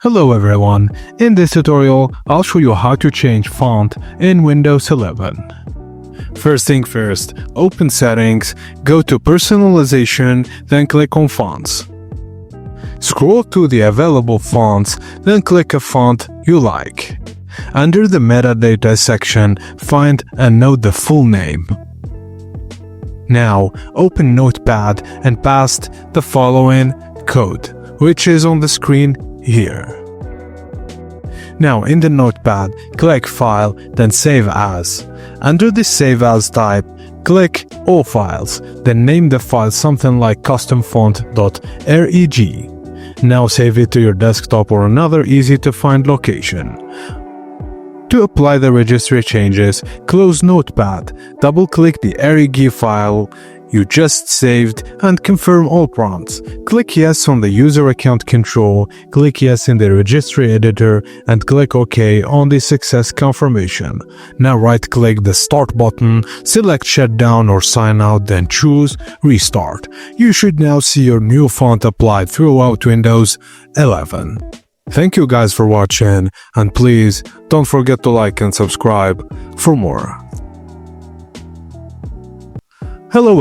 Hello everyone, in this tutorial I'll show you how to change font in Windows 11. First thing first, open Settings, go to Personalization, then click on Fonts. Scroll to the available fonts, then click a font you like. Under the Metadata section, find and note the full name. Now, open Notepad and paste the following code, which is on the screen here. Now in the Notepad, click File, then Save As. Under the Save As type, click All Files, then name the file something like customfont.reg. Now save it to your desktop or another easy-to-find location. To apply the registry changes, close Notepad, double-click the reg file you just saved and confirm all prompts. Click Yes on the User Account Control, click Yes in the Registry Editor, and click OK on the Success Confirmation. Now right-click the Start button, select Shutdown or Sign Out, then choose Restart. You should now see your new font applied throughout Windows 11. Thank you guys for watching, and please don't forget to like and subscribe for more. Hello